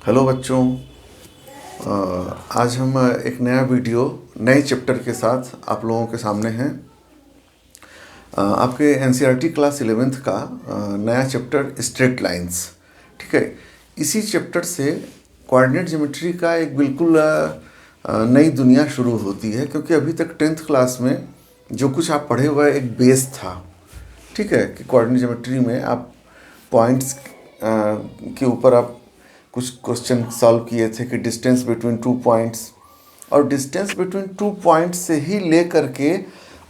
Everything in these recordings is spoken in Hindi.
हेलो बच्चों। आज हम एक नया वीडियो नए चैप्टर के साथ आप लोगों के सामने हैं। आपके एनसीईआरटी क्लास 11th का नया चैप्टर स्ट्रेट लाइंस। ठीक है, इसी चैप्टर से कोऑर्डिनेट ज्योमेट्री का एक बिल्कुल नई दुनिया शुरू होती है, क्योंकि अभी तक 10th क्लास में जो कुछ आप पढ़े हुए एक बेस था। ठीक है, कि कोऑर्डिनेट ज्योमेट्री में आप पॉइंट्स के ऊपर आप कुछ क्वेश्चन सॉल्व किए थे कि डिस्टेंस बिटवीन 2 पॉइंट्स, और डिस्टेंस बिटवीन 2 पॉइंट्स से ही ले करके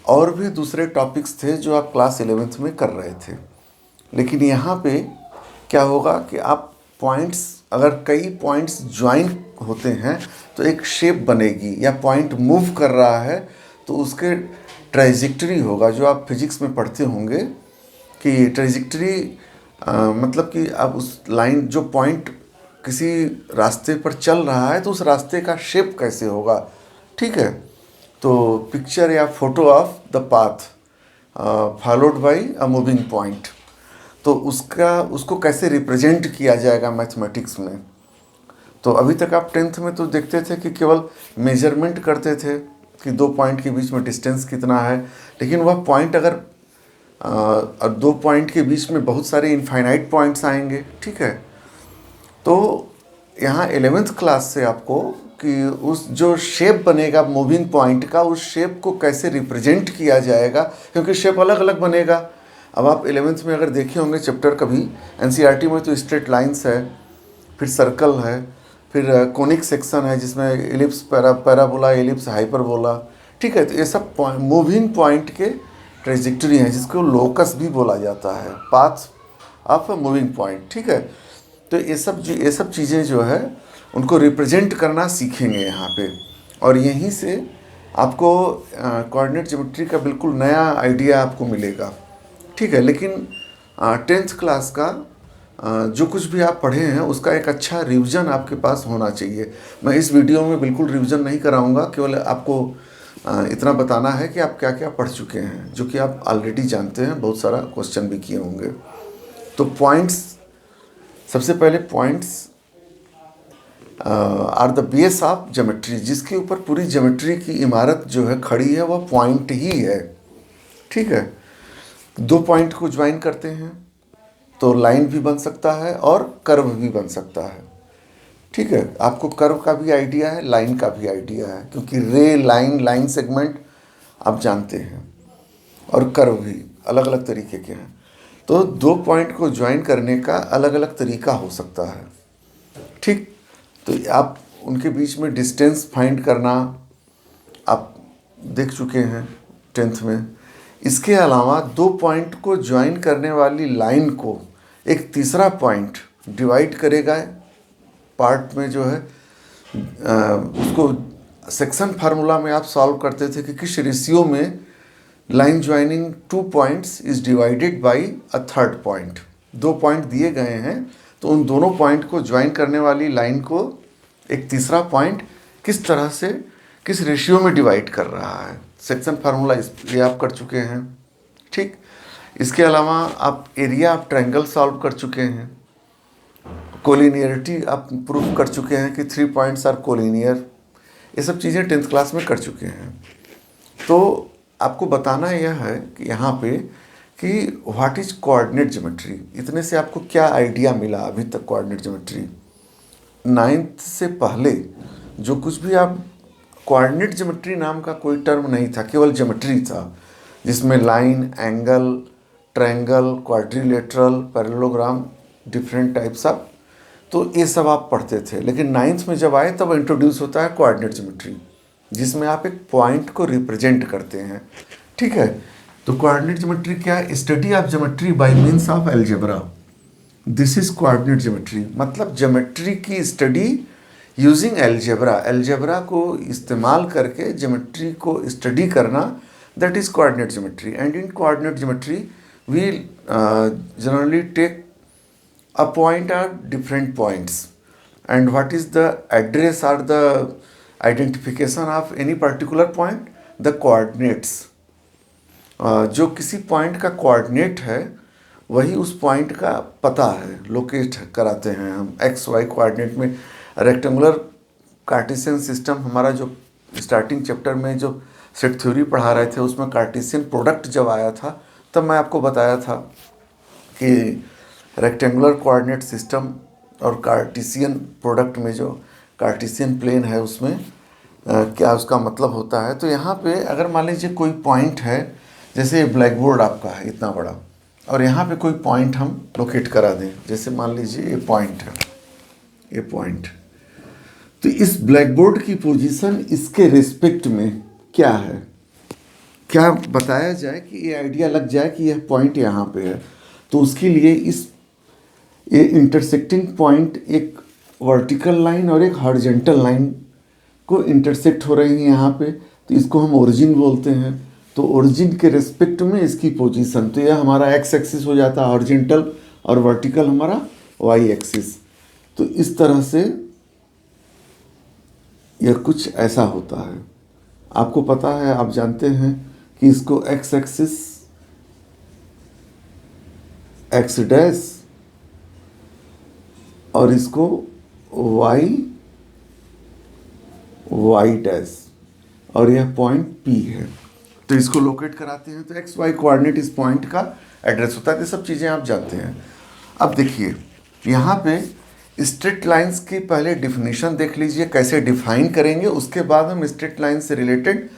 और भी दूसरे टॉपिक्स थे जो आप क्लास 11th में कर रहे थे। लेकिन यहाँ पे क्या होगा कि आप पॉइंट्स, अगर कई पॉइंट्स ज्वाइन होते हैं तो एक शेप बनेगी, या पॉइंट मूव कर रहा है तो उसके ट्राइजेक्टरी होगा, जो आप फिजिक्स में पढ़ते होंगे कि ट्राइजेक्टरी मतलब कि आप उस लाइन, जो पॉइंट किसी रास्ते पर चल रहा है तो उस रास्ते का शेप कैसे होगा। ठीक है, तो पिक्चर या photo of the path followed by a moving point, तो उसको कैसे रिप्रेजेंट किया जाएगा मैथमेटिक्स में। तो अभी तक आप 10th में तो देखते थे कि केवल मेजरमेंट करते थे कि 2 पॉइंट के बीच में डिस्टेंस कितना है, लेकिन वह पॉइंट अगर 2 पॉइंट के बीच में बहुत सारे इनफाइनाइट पॉइंट्स आएंगे। ठीक है, तो यहाँ 11th क्लास से आपको कि उस जो शेप बनेगा मूविंग पॉइंट का, उस शेप को कैसे रिप्रेजेंट किया जाएगा, क्योंकि शेप अलग अलग बनेगा। अब आप 11th में अगर देखे होंगे चैप्टर कभी एनसीईआरटी में, तो स्ट्रेट लाइंस है, फिर सर्कल है, फिर कोनिक सेक्शन है जिसमें एलिप्स, पैराबोला, एलिप्स, हाइपरबोला। ठीक है, तो ये सब मूविंग पॉइंट के ट्रेजेक्टरी हैं, जिसको लोकस भी बोला जाता है, पाथ ऑफ मूविंग पॉइंट। ठीक है, तो ये सब चीज़ें जो है उनको रिप्रेजेंट करना सीखेंगे यहाँ पे, और यहीं से आपको कोऑर्डिनेट ज्योमेट्री का बिल्कुल नया आइडिया आपको मिलेगा। ठीक है, लेकिन 10th क्लास का जो कुछ भी आप पढ़े हैं उसका एक अच्छा रिवीजन आपके पास होना चाहिए। मैं इस वीडियो में बिल्कुल रिवीजन नहीं कराऊंगा, केवल आपको इतना बताना है कि आप क्या क्या पढ़ चुके हैं, जो कि आप ऑलरेडी जानते हैं, बहुत सारा क्वेश्चन भी किए होंगे। तो पॉइंट्स, सबसे पहले points are the base of geometry, जिसके ऊपर पूरी ज्योमेट्री की इमारत जो है खड़ी है वह पॉइंट ही है। ठीक है, 2 पॉइंट को ज्वाइन करते हैं तो लाइन भी बन सकता है और कर्व भी बन सकता है। ठीक है, आपको कर्व का भी आइडिया है, लाइन का भी आइडिया है, क्योंकि रे लाइन, लाइन सेगमेंट आप जानते हैं, और कर्व भी अलग अलग तरीके के हैं। तो 2 पॉइंट को ज्वाइन करने का अलग अलग तरीका हो सकता है। ठीक, तो आप उनके बीच में डिस्टेंस फाइंड करना आप देख चुके हैं 10th में। इसके अलावा 2 पॉइंट को ज्वाइन करने वाली लाइन को एक तीसरा पॉइंट डिवाइड करेगा पार्ट में, जो है उसको सेक्शन फार्मूला में आप सॉल्व करते थे कि किस रेशियो में line joining 2 points is divided by a third point. 2 point दिए गए हैं तो उन दोनों पॉइंट को ज्वाइन करने वाली लाइन को एक तीसरा पॉइंट किस तरह से, किस रेशियो में डिवाइड कर रहा है, सेक्शन फार्मूला ये आप कर चुके हैं। ठीक, इसके अलावा आप एरिया ऑफ ट्रायंगल सॉल्व कर चुके हैं, कोलिनियरिटी आप प्रूफ कर चुके हैं कि 3 पॉइंट्स आर कोलिनियर। ये सब चीज़ें 10th क्लास में कर चुके हैं। तो आपको बताना यह है कि यहाँ पे कि व्हाट इज कोऑर्डिनेट ज्योमेट्री। इतने से आपको क्या आइडिया मिला अभी तक कोऑर्डिनेट ज्योमेट्री। 9th से पहले जो कुछ भी आप, कोऑर्डिनेट ज्योमेट्री नाम का कोई टर्म नहीं था, केवल ज्योमेट्री था, जिसमें line, angle, triangle, quadrilateral, parallelogram, different types of, तो ये सब आप पढ़ते थे। लेकिन 9th में जब आए तब इंट्रोड्यूस होता है कोऑर्डिनेट ज्योमेट्री, जिसमें आप एक पॉइंट को रिप्रेजेंट करते हैं। ठीक है, तो कोऑर्डिनेट ज्योमेट्री क्या है? Study of geometry by means of algebra, this is coordinate geometry. मतलब ज्योमेट्री की स्टडी यूजिंग अलजेब्रा, अलजेब्रा को इस्तेमाल करके ज्योमेट्री को स्टडी करना, that is coordinate geometry. And in coordinate geometry we generally take a point or different points, and what is the address or the identification of any particular point, the coordinates। जो किसी पॉइंट का कोऑर्डिनेट है वही उस पॉइंट का पता है, लोकेट कराते हैं हम एक्स वाई कोऑर्डिनेट में। रेक्टेंगुलर कार्टेशियन सिस्टम हमारा जो स्टार्टिंग चैप्टर में जो सेट थ्योरी पढ़ा रहे थे उसमें कार्टेशियन प्रोडक्ट जब आया था तब मैं आपको बताया था कि रेक्टेंगुलर कोऑर्डिनेट सिस्टम और कार्टेशियन प्रोडक्ट में जो कार्टेशियन प्लेन है उसमें क्या उसका मतलब होता है। तो यहाँ पे अगर मान लीजिए कोई पॉइंट है, जैसे ब्लैक बोर्ड आपका है इतना बड़ा, और यहाँ पे कोई पॉइंट हम लोकेट करा दें, जैसे मान लीजिए ये पॉइंट है, ये पॉइंट, तो इस ब्लैक बोर्ड की पोजीशन इसके रिस्पेक्ट में क्या है, क्या बताया जाए कि ये आइडिया लग जाए कि यह पॉइंट यहाँ पे है। तो उसके लिए ये इंटरसेक्टिंग पॉइंट एक वर्टिकल लाइन और एक हॉरिजॉन्टल लाइन को इंटरसेक्ट हो रही है यहाँ पे, तो इसको हम ओरिजिन बोलते हैं। तो ओरिजिन के रिस्पेक्ट में इसकी पोजीशन, तो यह हमारा एक्स एक्सिस हो जाता है हॉरिजॉन्टल और वर्टिकल हमारा वाई एक्सिस। तो इस तरह से यह कुछ ऐसा होता है। आपको पता है, आप जानते हैं कि इसको एक्स एक्सिस एक्स डैश और इसको वाई डैश, और यह पॉइंट पी है। तो इसको लोकेट कराते हैं तो एक्स वाई कोऑर्डिनेट इस पॉइंट का एड्रेस होता है। ये सब चीज़ें आप जानते हैं। अब देखिए यहाँ पे स्ट्रेट लाइंस की पहले डिफिनीशन देख लीजिए, कैसे डिफाइन करेंगे, उसके बाद हम स्ट्रेट लाइन से रिलेटेड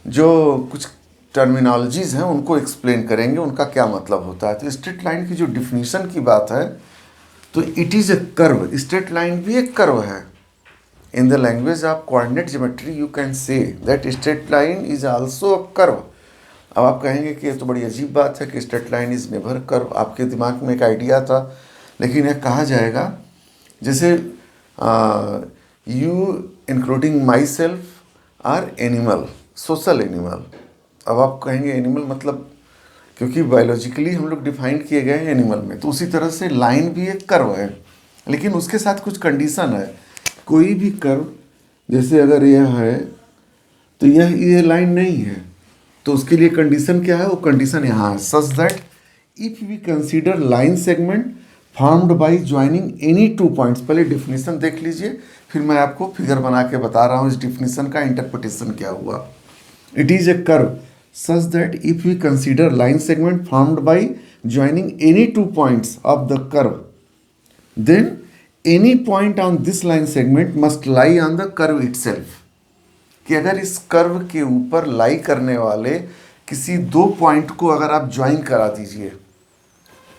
जो कुछ टर्मिनोलॉजीज़ हैं उनको एक्सप्लेन करेंगे, उनका क्या मतलब होता है। तो स्ट्रेट लाइन की जो डिफिनीशन की बात है, तो it is a curve. Straight line भी एक कर्व है। In the language of coordinate geometry you can say that straight line is also a curve. अब आप कहेंगे कि ये तो बड़ी अजीब बात है कि straight line is never curve. आपके दिमाग में एक आइडिया था, लेकिन यह कहा जाएगा जैसे you including myself are animal, social animal. अब आप कहेंगे एनिमल मतलब, क्योंकि बायोलॉजिकली हम लोग डिफाइन किए गए हैं एनिमल में, तो उसी तरह से लाइन भी एक कर्व है, लेकिन उसके साथ कुछ कंडीशन है। कोई भी कर्व, जैसे अगर यह है तो ये लाइन नहीं है, तो उसके लिए कंडीशन क्या है, वो कंडीशन यहाँ है, such that if we consider line segment formed by joining any two points. पहले डिफिनीशन देख लीजिए, फिर मैं आपको फिगर बना के बता रहा हूँ इस डिफिनीशन का इंटरप्रिटेशन क्या हुआ। It is a curve such that if we consider line segment formed by joining any two points of the curve, then any point on this line segment must lie on the curve itself। कि अगर इस कर्व के ऊपर लाई करने वाले किसी दो पॉइंट को अगर आप ज्वाइन करा दीजिए,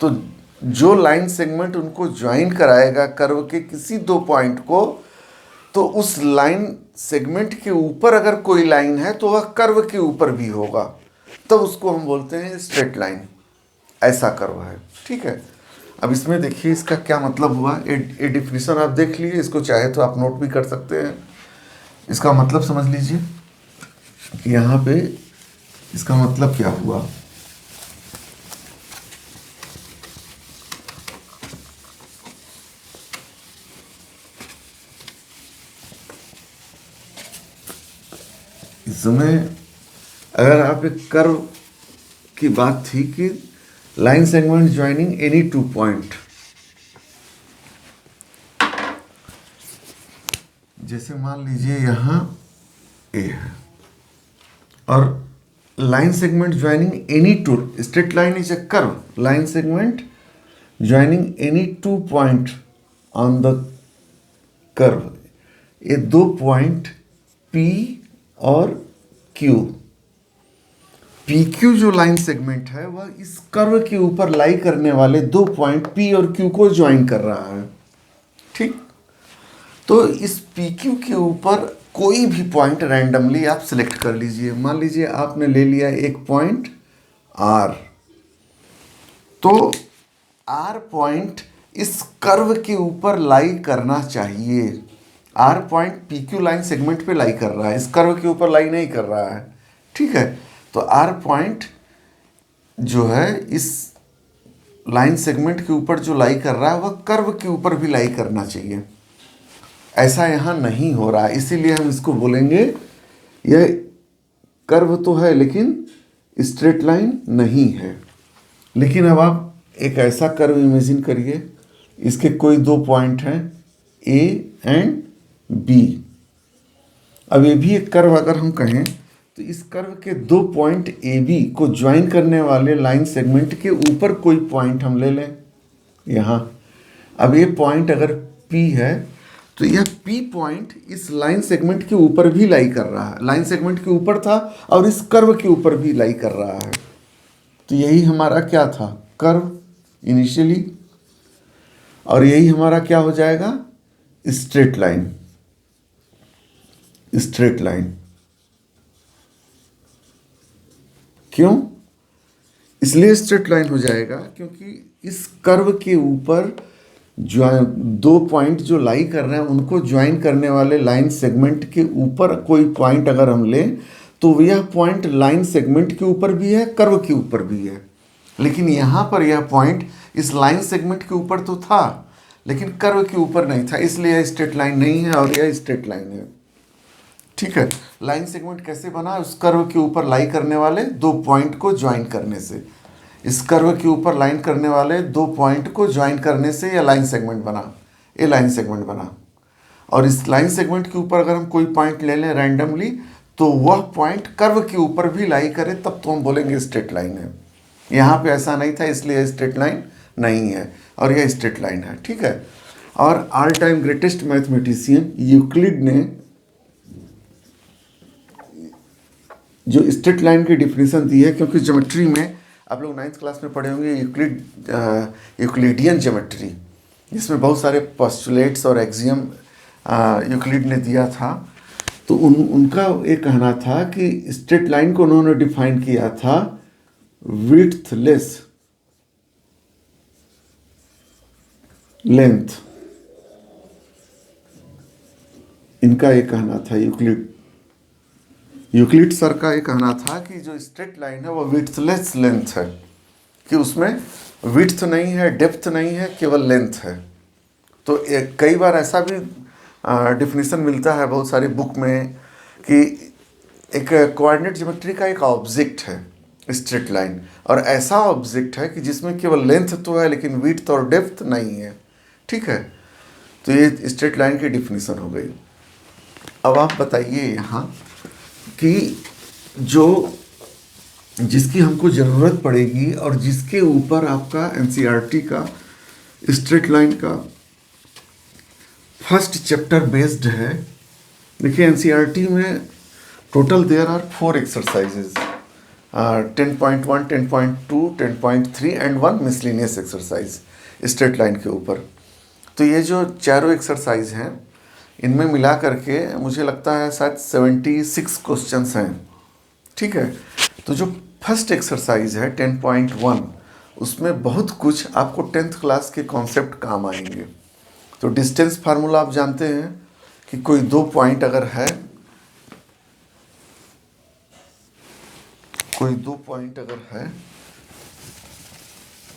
तो जो लाइन सेगमेंट उनको ज्वाइन कराएगा कर्व के किसी दो पॉइंट को, तो उस लाइन सेगमेंट के ऊपर अगर कोई लाइन है तो वह कर्व के ऊपर भी होगा, तब उसको हम बोलते हैं स्ट्रेट लाइन। ऐसा कर्व है, ठीक है। अब इसमें देखिए इसका क्या मतलब हुआ। ए डिफिनीशन आप देख लीजिए, इसको चाहे तो आप नोट भी कर सकते हैं। इसका मतलब समझ लीजिए कि यहाँ पे इसका मतलब क्या हुआ। इसमें अगर आप एक कर्व की बात थी कि line segment joining any two point, जैसे मान लीजिए यहाँ ए है और line segment joining any to, straight line is a curve, line segment joining any two point on the curve. ये दो पॉइंट P और Q, PQ जो लाइन सेगमेंट है वह इस कर्व के ऊपर लाई करने वाले दो पॉइंट P और Q को ज्वाइन कर रहा है, ठीक। तो इस PQ के ऊपर कोई भी पॉइंट रैंडमली आप सिलेक्ट कर लीजिए। मान लीजिए आपने ले लिया एक पॉइंट R, तो R पॉइंट इस कर्व के ऊपर लाई करना चाहिए। R point PQ line segment पे लाई कर रहा है, इस कर्व के ऊपर लाई नहीं कर रहा है, ठीक है। तो R पॉइंट जो है इस लाइन सेगमेंट के ऊपर जो लाई कर रहा है वह कर्व के ऊपर भी लाई करना चाहिए। ऐसा यहाँ नहीं हो रहा है, इसीलिए हम इसको बोलेंगे यह कर्व तो है लेकिन स्ट्रेट लाइन नहीं है। लेकिन अब आप एक ऐसा कर्व इमेजिन करिए, इसके कोई दो पॉइंट हैं ए एंड बी। अब ये भी एक कर्व अगर हम कहें तो इस कर्व के दो पॉइंट ए बी को ज्वाइन करने वाले लाइन सेगमेंट के ऊपर कोई पॉइंट हम ले लें यहाँ। अब ये पॉइंट अगर पी है तो यह पी पॉइंट इस लाइन सेगमेंट के ऊपर भी लाई कर रहा है, लाइन सेगमेंट के ऊपर था और इस कर्व के ऊपर भी लाई कर रहा है। तो यही हमारा क्या था, कर्व इनिशियली, और यही हमारा क्या हो जाएगा, स्ट्रेट लाइन। स्ट्रेट लाइन क्यों, इसलिए स्ट्रेट लाइन हो जाएगा क्योंकि इस कर्व के ऊपर जो दो पॉइंट जो लाई कर रहे हैं उनको ज्वाइन करने वाले लाइन सेगमेंट के ऊपर कोई पॉइंट अगर हम लें तो यह पॉइंट लाइन सेगमेंट के ऊपर भी है, कर्व के ऊपर भी है। लेकिन यहाँ पर यह पॉइंट इस लाइन सेगमेंट के ऊपर तो था लेकिन कर्व के ऊपर नहीं था, इसलिए यह स्ट्रेट लाइन नहीं है और यह स्ट्रेट लाइन है। ठीक है, लाइन सेगमेंट कैसे बना, उस कर्व के ऊपर लाई करने वाले दो पॉइंट को ज्वाइन करने से, इस कर्व के ऊपर लाइन करने वाले दो पॉइंट को ज्वाइन करने से यह लाइन सेगमेंट बना, ये लाइन सेगमेंट बना। और इस लाइन सेगमेंट के ऊपर अगर हम कोई पॉइंट ले लें रैंडमली तो वह पॉइंट कर्व के ऊपर भी लाई करे तब तो हम बोलेंगे स्ट्रेट लाइन है। यहाँ पे ऐसा नहीं था इसलिए स्ट्रेट लाइन नहीं है और यह स्ट्रेट लाइन है। ठीक है, और all time greatest mathematician Euclid ने जो स्ट्रेट लाइन की डिफिनीशन दी है, क्योंकि ज्योमेट्री में आप लोग 9th क्लास में पढ़े होंगे यूक्लिडियन ज्योमेट्री, जिसमें बहुत सारे पोस्टुलेट्स और एक्सियम यूक्लिड ने दिया था। तो उनका ये कहना था कि स्ट्रेट लाइन को उन्होंने डिफाइन किया था विड्थलेस लेंथ, इनका ये कहना था। यूक्लिड सर का ये कहना था कि जो स्ट्रेट लाइन है वो विड्थलेस लेंथ है, कि उसमें विड्थ नहीं है, डेप्थ नहीं है, केवल लेंथ है। तो कई बार ऐसा भी डिफिनीशन मिलता है बहुत सारी बुक में कि एक कोऑर्डिनेट ज्योमेट्री का एक ऑब्जेक्ट है स्ट्रेट लाइन, और ऐसा ऑब्जेक्ट है कि जिसमें केवल लेंथ तो है लेकिन विड्थ और डेप्थ नहीं है। ठीक है, तो ये स्ट्रेट लाइन की डिफिनीशन हो गई। अब आप बताइए यहाँ कि जो जिसकी हमको ज़रूरत पड़ेगी और जिसके ऊपर आपका एनसीईआरटी का स्ट्रेट लाइन का फर्स्ट चैप्टर बेस्ड है। देखिए एनसीईआरटी में total there are 4 exercises, 10.1, 10.2, 10.3 and 1 miscellaneous exercise straight line के ऊपर। तो ये जो चारों एक्सरसाइज हैं इनमें मिला करके मुझे लगता है शायद 76 क्वेश्चंस हैं। ठीक है, तो जो फर्स्ट एक्सरसाइज है 10.1 उसमें बहुत कुछ आपको 10th क्लास के कॉन्सेप्ट काम आएंगे। तो डिस्टेंस फार्मूला आप जानते हैं कि कोई दो पॉइंट अगर है, कोई दो पॉइंट अगर है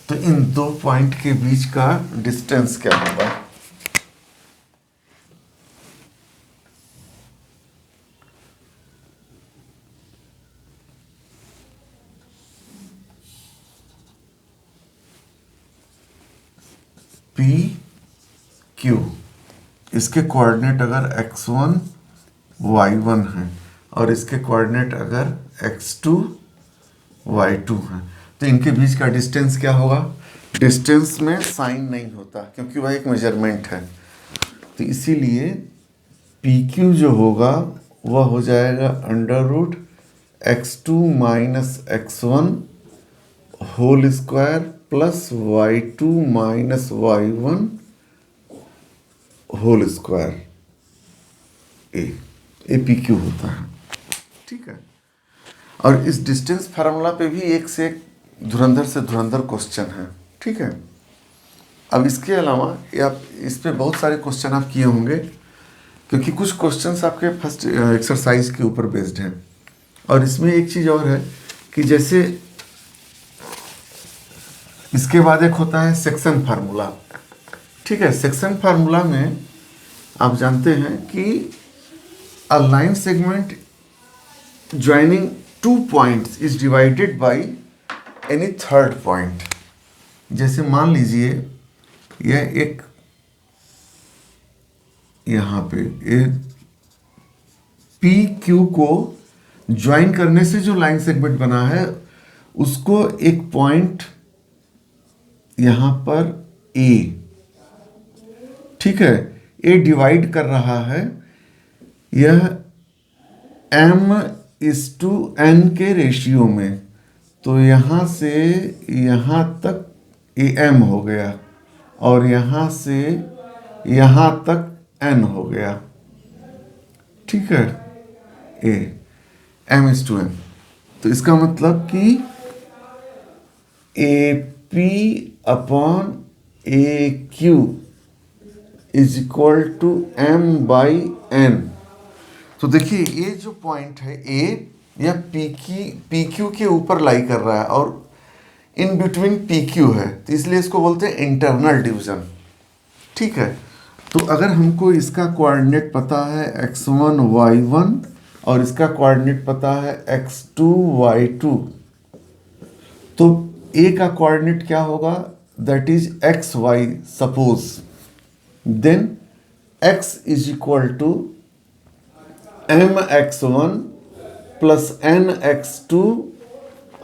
तो इन दो पॉइंट के बीच का डिस्टेंस क्या होगा। पी क्यू, इसके कोऑर्डिनेट अगर x1 y1 है और इसके कोऑर्डिनेट अगर x2 y2 है तो इनके बीच का डिस्टेंस क्या होगा। डिस्टेंस में साइन नहीं होता क्योंकि वह एक मेजरमेंट है, तो इसीलिए पी क्यू जो होगा वह हो जाएगा √x2 - x1 whole square plus y2 - y1 whole square, A P Q होता है। ठीक है, और इस डिस्टेंस फार्मूला पे भी एक से एक धुरंधर से धुरंधर क्वेश्चन है। ठीक है, अब इसके अलावा आप इस पे बहुत सारे क्वेश्चन आप किए होंगे क्योंकि कुछ क्वेश्चंस आपके फर्स्ट एक्सरसाइज के ऊपर बेस्ड हैं। और इसमें एक चीज़ और है कि जैसे इसके बाद एक होता है सेक्शन फार्मूला। ठीक है, सेक्शन फार्मूला में आप जानते हैं कि a line segment joining 2 points is divided by any third point. जैसे मान लीजिए यह एक यहाँ पे पी क्यू को ज्वाइन करने से जो लाइन सेगमेंट बना है उसको एक पॉइंट यहाँ पर ए, ठीक है, ए डिवाइड कर रहा है यह m/n के रेशियो में। तो यहाँ से यहाँ तक ए m हो गया और यहाँ से यहाँ तक n हो गया, ठीक है, ए m/n। तो इसका मतलब कि AP/AQ is equal to m/n। तो देखिए ये जो पॉइंट है ए, यह पी क्यू के ऊपर लाई कर रहा है और इन बिटवीन पी क्यू है, तो इसलिए इसको बोलते हैं इंटरनल डिवीजन, ठीक है। तो अगर हमको इसका कोऑर्डिनेट पता है x1 y1 और इसका कोऑर्डिनेट पता है x2 y2, तो ए का कोऑर्डिनेट क्या होगा, that is x y. Suppose then x is equal to mx1 plus nx2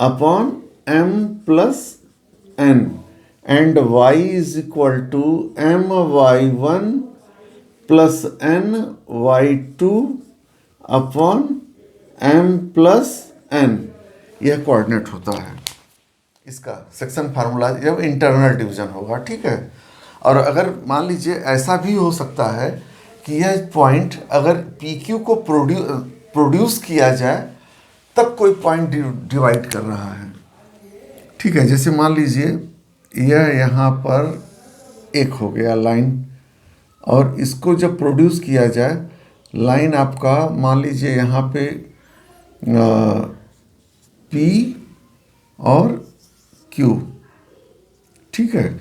upon m plus n and y is equal to my1 plus ny2 upon m plus n। यह कोऑर्डिनेट होता है इसका सेक्शन फार्मूला जब इंटरनल डिवीजन होगा, ठीक है। और अगर मान लीजिए ऐसा भी हो सकता है कि यह पॉइंट अगर पी क्यू को प्रोड्यूस किया जाए तब कोई पॉइंट डिवाइड कर रहा है, ठीक है। जैसे मान लीजिए यह यहाँ पर एक हो गया लाइन और इसको जब प्रोड्यूस किया जाए, लाइन आपका मान लीजिए यहाँ पे पी और क्यू, ठीक है,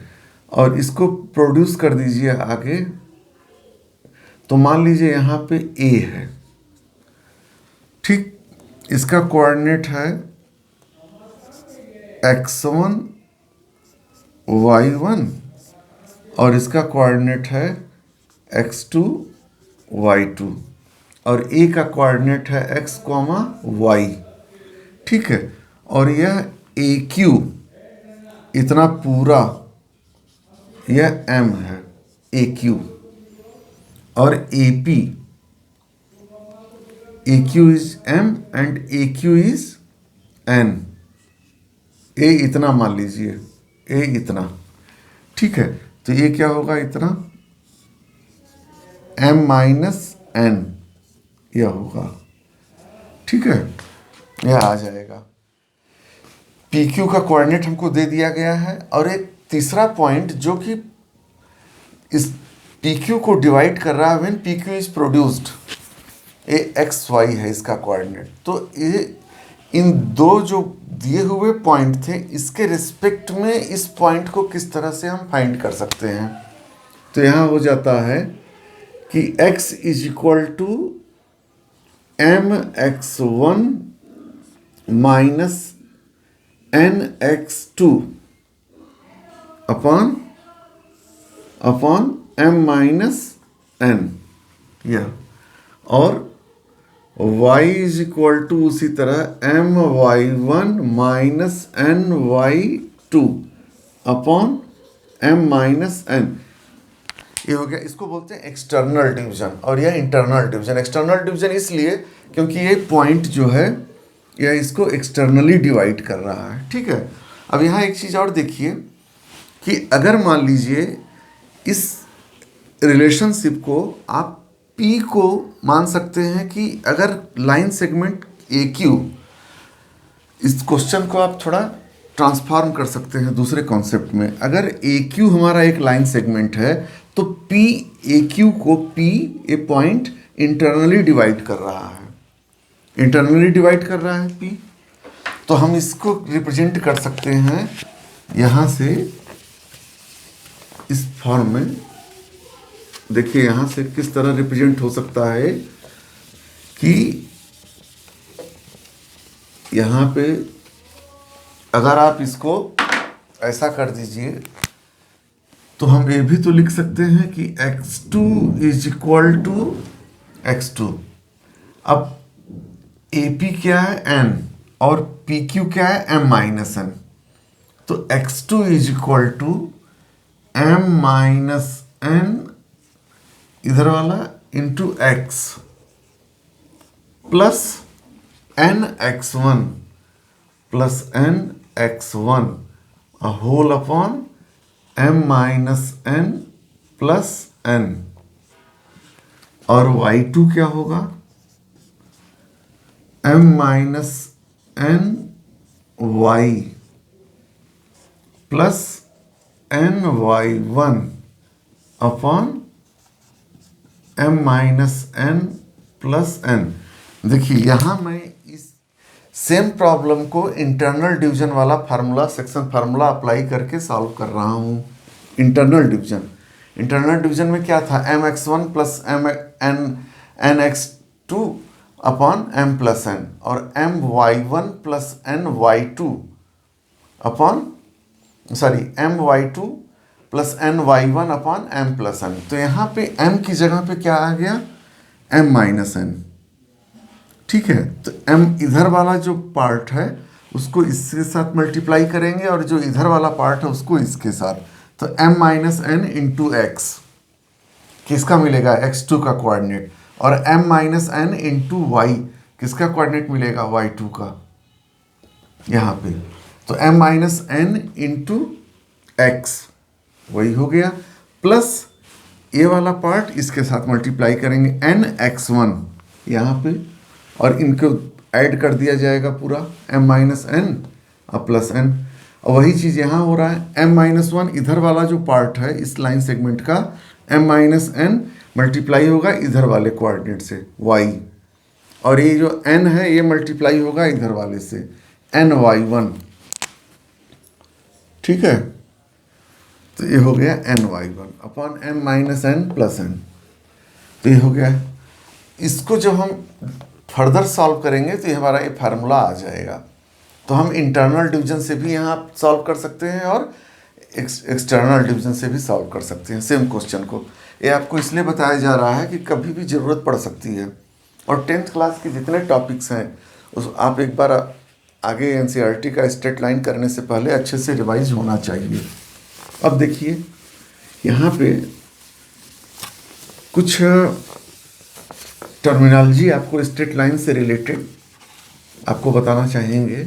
और इसको प्रोड्यूस कर दीजिए आगे। तो मान लीजिए यहाँ पे ए है, ठीक, इसका कोऑर्डिनेट है x1 y1 और इसका कोऑर्डिनेट है x2 y2 और ए का कोऑर्डिनेट है x, y, ठीक है। और यह AQ इतना पूरा यह m है AQ और AP is m and AQ is n। A इतना मान लीजिए, A इतना, ठीक है। तो ये क्या होगा, इतना m-n यह होगा, ठीक है, यह आ जाएगा। PQ का कोऑर्डिनेट हमको दे दिया गया है और एक तीसरा पॉइंट जो कि इस PQ को डिवाइड कर रहा है व्हेन PQ इज प्रोड्यूस्ड, ये XY है इसका कोऑर्डिनेट। तो ये इन दो जो दिए हुए पॉइंट थे इसके रिस्पेक्ट में इस पॉइंट को किस तरह से हम फाइंड कर सकते हैं। तो यहाँ हो जाता है कि x is equal to mx1 minus nx2 upon m minus n, यह, और y इज इक्वल टू उसी तरह my1 minus ny2 upon m minus n। ये हो गया, इसको बोलते हैं एक्सटर्नल डिवीजन और यह इंटरनल डिवीजन। एक्सटर्नल डिवीजन इसलिए क्योंकि ये पॉइंट जो है यह इसको एक्सटर्नली डिवाइड कर रहा है, ठीक है। अब यहाँ एक चीज़ और देखिए कि अगर मान लीजिए इस रिलेशनशिप को आप P को मान सकते हैं कि अगर लाइन सेगमेंट AQ, इस क्वेश्चन को आप थोड़ा ट्रांसफॉर्म कर सकते हैं दूसरे कॉन्सेप्ट में। अगर AQ हमारा एक लाइन सेगमेंट है तो P AQ को P ए पॉइंट इंटरनली डिवाइड कर रहा है, इंटरनली डिवाइड कर रहा है P। तो हम इसको रिप्रेजेंट कर सकते हैं यहाँ से इस फॉर्म में। देखिए यहाँ से किस तरह रिप्रेजेंट हो सकता है कि यहाँ पे अगर आप इसको ऐसा कर दीजिए, तो हम ये भी तो लिख सकते हैं कि x2 is equal to x2। अब AP क्या है, n, और PQ क्या है, m माइनस n। तो x2 is equal to m minus n इधर वाला into x plus nx1 plus nx1 whole upon m minus n plus n। और y2 क्या होगा, m minus n y plus ny1 upon m minus n plus n। देखिए यहाँ मैं इस सेम प्रॉब्लम को इंटरनल डिवीजन वाला फार्मूला, सेक्शन फार्मूला अप्लाई करके सॉल्व कर रहा हूँ। इंटरनल डिवीजन में क्या था, mx1 plus nx2 upon m plus n, और my1 plus ny2 upon my2 plus ny1 upon m plus n। तो यहाँ पे m की जगह पे क्या आ गया, m माइनस n। ठीक है, तो m इधर वाला जो पार्ट है उसको इसके साथ मल्टीप्लाई करेंगे, और जो इधर वाला पार्ट है उसको इसके साथ। तो m minus n into x किसका मिलेगा, x2 का कोऑर्डिनेट, और m minus n into y किसका कोऑर्डिनेट मिलेगा, y2 का, यहाँ पे। तो m minus n into x वही हो गया, प्लस ये वाला पार्ट इसके साथ मल्टीप्लाई करेंगे nx1 यहाँ पे, और इनको ऐड कर दिया जाएगा पूरा m माइनस n और प्लस n। और वही चीज़ यहाँ हो रहा है, m माइनस 1 इधर वाला जो पार्ट है इस लाइन सेगमेंट का, m माइनस n मल्टीप्लाई होगा इधर वाले कोऑर्डिनेट से y, और ये जो n है ये मल्टीप्लाई होगा इधर वाले से ny1। ठीक है, तो ये हो गया ny1 upon m minus n plus n। तो ये हो गया। इसको जब हम फर्दर सॉल्व करेंगे तो ये हमारा ये फार्मूला आ जाएगा। तो हम इंटरनल डिवीजन से भी यहाँ सॉल्व कर सकते हैं और एक्सटर्नल डिवीजन से भी सॉल्व कर सकते हैं सेम क्वेश्चन को। ये आपको इसलिए बताया जा रहा है कि कभी भी ज़रूरत पड़ सकती है, और 10th क्लास के जितने टॉपिक्स हैं उस आप एक बार आगे NCERT का स्ट्रेट लाइन करने से पहले अच्छे से रिवाइज होना चाहिए। अब देखिए यहाँ पे कुछ टर्मिनोलॉजी आपको स्ट्रेट लाइन से रिलेटेड आपको बताना चाहेंगे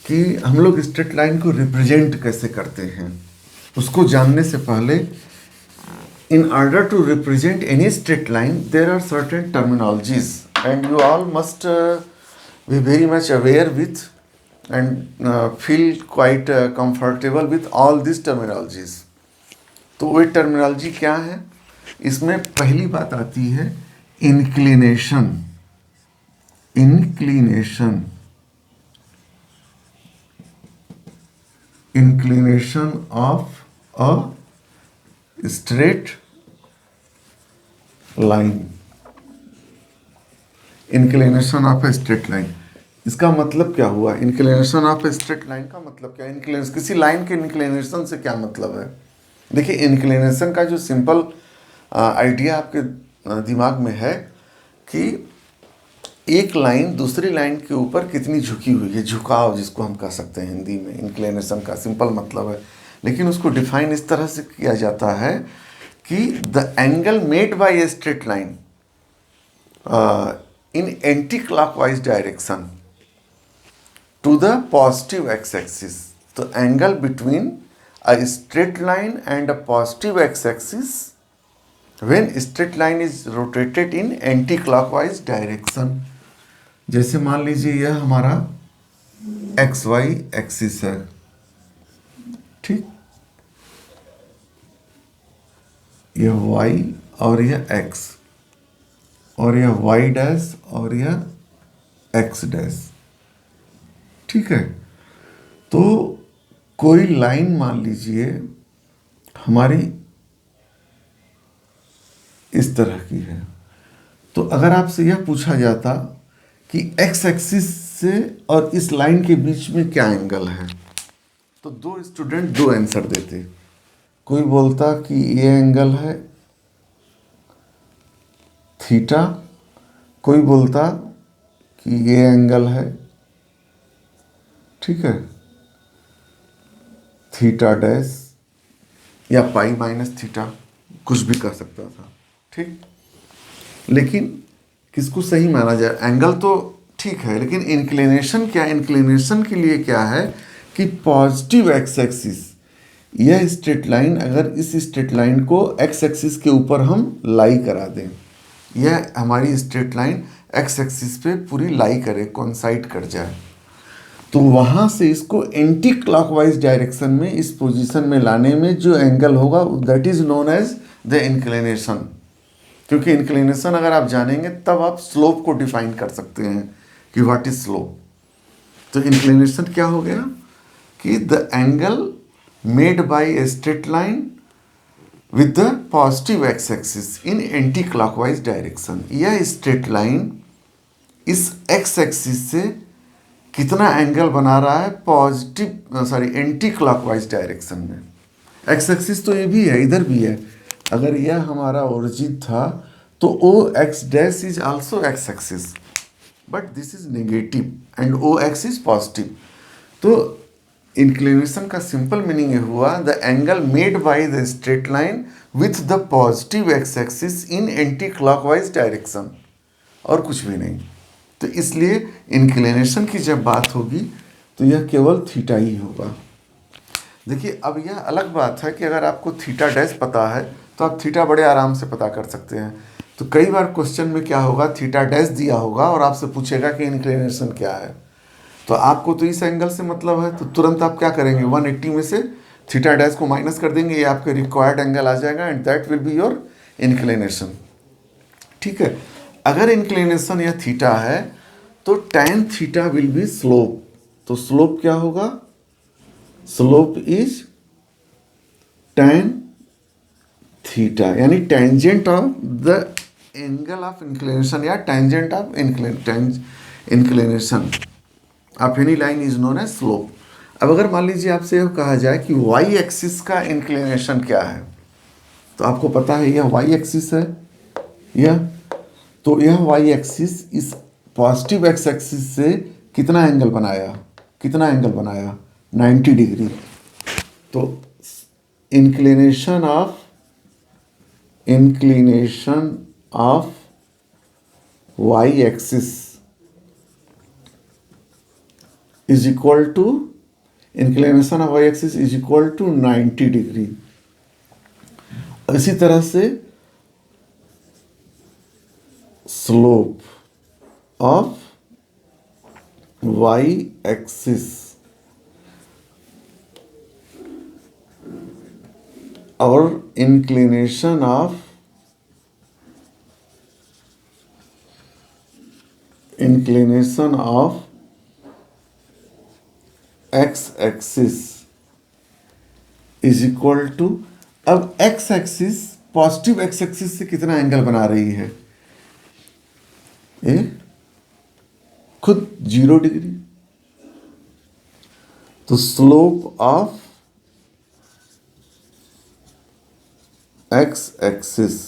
कि हम लोग स्ट्रेट लाइन को रिप्रेजेंट कैसे करते हैं। उसको जानने से पहले, in order to represent any straight line there are certain terminologies and you all must be very much aware with and feel quite comfortable with all these terminologies। तो वो टर्मिनोलॉजी क्या है, इसमें पहली बात आती है inclination. Inclination of a straight line. Inclination of a straight line, इसका मतलब क्या हुआ, इंक्लिनेशन ऑफ स्ट्रेट लाइन का मतलब क्या है, किसी लाइन के इंक्लिनेशन से क्या मतलब है। देखिए इंक्लिनेशन का जो सिंपल आइडिया आपके दिमाग में है कि एक लाइन दूसरी लाइन के ऊपर कितनी झुकी हुई है, झुकाव जिसको हम कह सकते हैं हिंदी में, इंक्लिनेशन का सिंपल मतलब है। लेकिन उसको डिफाइन इस तरह से किया जाता है कि the angle made bye a straight line in anti clockwise direction to the positive x-axis। तो angle between a straight line and a positive x-axis when straight line is rotated in anti-clockwise direction। जैसे मान लीजिए यह हमारा xy एक्सिस है, ठीक, यह y और यह x, और यह y डैश और यह x डैश, ठीक है। तो कोई लाइन मान लीजिए हमारी इस तरह की है, तो अगर आपसे यह पूछा जाता कि एक्स एक्सिस से और इस लाइन के बीच में क्या एंगल है, तो दो स्टूडेंट दो आंसर देते। कोई बोलता कि ये एंगल है थीटा, कोई बोलता कि ये एंगल है, ठीक है, थीटा डैश या पाई माइनस थीटा, कुछ भी कर सकता था, ठीक। लेकिन किसको सही माना जाए? एंगल तो ठीक है, लेकिन इंक्लिनेशन क्या? इंक्लिनेशन के लिए क्या है कि पॉजिटिव एक्स एक्सिस, यह स्ट्रेट लाइन, अगर इस स्ट्रेट लाइन को एक्स एक्सिस के ऊपर हम लाई करा दें, यह हमारी स्ट्रेट लाइन एक्स एक्सिस पे पूरी लाई करे, कोइंसाइड कर जाए, तो वहाँ से इसको एंटी क्लॉकवाइज डायरेक्शन में, इस पोजीशन में लाने में जो एंगल होगा, that is known as the inclination. क्योंकि इंक्लिनेशन अगर आप जानेंगे तब आप स्लोप को डिफाइन कर सकते हैं कि व्हाट इज स्लोप। तो इंक्लिनेशन क्या हो गया कि the angle made bye a straight line with the positive X axis in anti clockwise direction. यह स्ट्रेट लाइन इस एक्स एक्सिस से कितना एंगल बना रहा है positive, sorry, anti clockwise direction में। एक्स एक्सिस तो ये भी है, इधर भी है। अगर यह हमारा ओरिजिन था तो O X dash is also X axis, but this is negative and O X is positive. तो इंक्लिनेशन का सिंपल मीनिंग ये हुआ, the angle made by the straight line with the positive X axis in anti clockwise direction, और कुछ भी नहीं। तो इसलिए इंक्लिनेशन की जब बात होगी तो यह केवल थीटा ही होगा। देखिए, अब यह अलग बात है कि अगर आपको थीटा डैश पता है तो आप थीटा बड़े आराम से पता कर सकते हैं। तो कई बार क्वेश्चन में क्या होगा, थीटा डैश दिया होगा और आपसे पूछेगा कि इंक्लिनेशन क्या है, तो आपको तो इस एंगल से मतलब है, तो तुरंत आप क्या करेंगे, 180 में से थीटा डैश को माइनस कर देंगे, ये आपके रिक्वायर्ड एंगल आ जाएगा and that will be your inclination, ठीक है। अगर इंक्लिनेशन या थीटा है तो tan theta will be slope. तो स्लोप क्या होगा? स्लोप इज tan थीटा, यानी tangent of the angle of inclination या tangent of inclination of any line is known as slope. अब अगर मान लीजिए आपसे यह कहा जाए कि वाई एक्सिस का इंक्लिनेशन क्या है, तो आपको पता है यह वाई एक्सिस है, यह, तो यह वाई एक्सिस इस पॉजिटिव एक्स एक्सिस से कितना एंगल बनाया, कितना एंगल बनाया, 90 डिग्री। तो inclination of Y axis is equal to, inclination of Y axis is equal to 90 degree. इसी तरह से स्लोप ऑफ वाई एक्सिस और inclination of X axis is equal to, अब X axis positive X axis से कितना एंगल बना रही है, ये खुद 0 डिग्री। तो स्लोप ऑफ एक्स एक्सिस,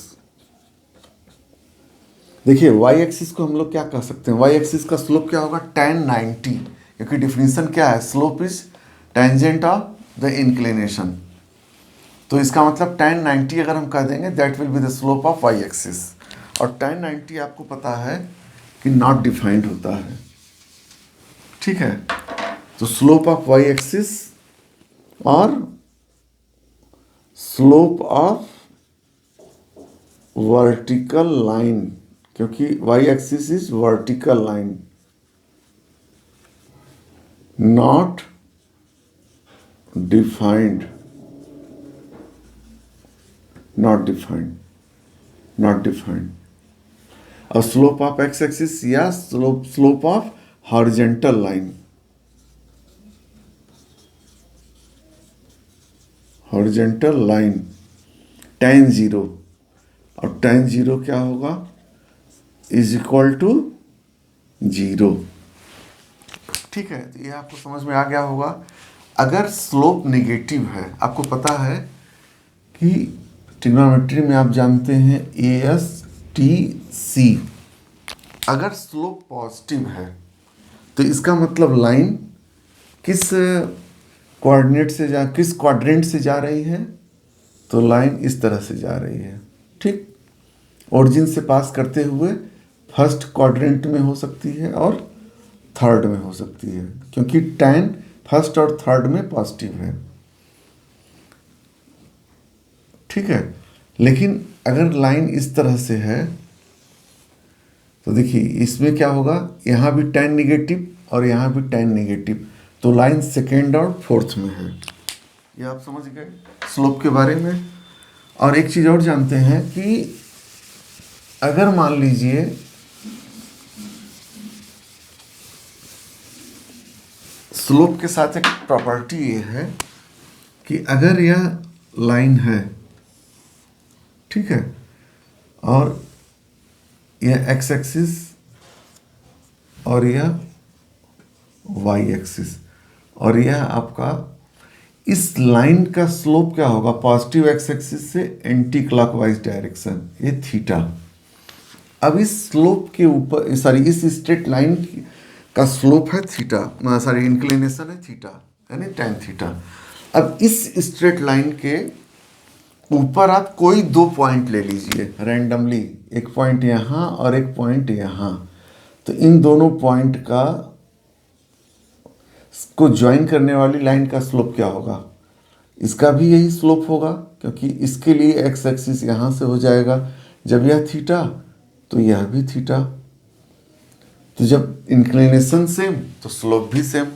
देखिए वाई एक्सिस को हम लोग क्या कह सकते हैं, वाई एक्सिस का स्लोप क्या होगा, tan 90, क्योंकि डिफिनीशन क्या है, slope is tangent of the inclination. तो इसका मतलब tan 90 अगर हम कह देंगे that will be the slope of Y axis. और tan 90 आपको पता है कि नॉट डिफाइंड होता है, ठीक है। तो स्लोप ऑफ वाई एक्सिस और स्लोप ऑफ वर्टिकल लाइन, क्योंकि Y axis is vertical line, not defined, और स्लोप ऑफ एक्स एक्सिस या slope of horizontal line, tan 0, और tan 0 क्या होगा, इज इक्वल टू 0, ठीक है। तो ये आपको समझ में आ गया होगा। अगर स्लोप नेगेटिव है, आपको पता है कि ट्रिग्नोमेट्री में आप जानते हैं ASTC, अगर स्लोप पॉजिटिव है तो इसका मतलब लाइन किस क्वाड्रेंट से जा रही है, तो लाइन इस तरह से जा रही है, ठीक। ओरिजिन से पास करते हुए फर्स्ट क्वाड्रेंट में हो सकती है और थर्ड में हो सकती है, क्योंकि tan फर्स्ट और थर्ड में पॉजिटिव है, ठीक है। लेकिन अगर लाइन इस तरह से है तो देखिए इसमें क्या होगा, यहाँ भी tan नेगेटिव और यहाँ भी tan नेगेटिव, तो लाइन सेकेंड और फोर्थ में है। ये आप समझ गए स्लोप के बारे में। और एक चीज़ और जानते हैं कि अगर मान लीजिए स्लोप के साथ एक प्रॉपर्टी ये है कि अगर यह लाइन है, ठीक है, और यह एक्स एक्सिस और यह वाई एक्सिस, और यह आपका इस लाइन का स्लोप क्या होगा, पॉजिटिव एक्स एक्सिस से एंटी क्लॉकवाइज डायरेक्शन, ये थीटा। अब इस स्लोप के ऊपर इस स्ट्रेट लाइन का स्लोप है थीटा, इंक्लिनेशन है थीटा, यानी tan थीटा। अब इस स्ट्रेट लाइन के ऊपर आप कोई दो पॉइंट ले लीजिए रैंडमली, एक पॉइंट यहाँ और एक पॉइंट यहाँ, तो इन दोनों पॉइंट को ज्वाइन करने वाली लाइन का स्लोप क्या होगा, इसका भी यही स्लोप होगा, क्योंकि इसके लिए एक्स एक्सिस यहाँ से हो जाएगा, जब यह थीटा तो यह भी थीटा, तो जब इंक्लिनेशन सेम तो स्लोप भी सेम।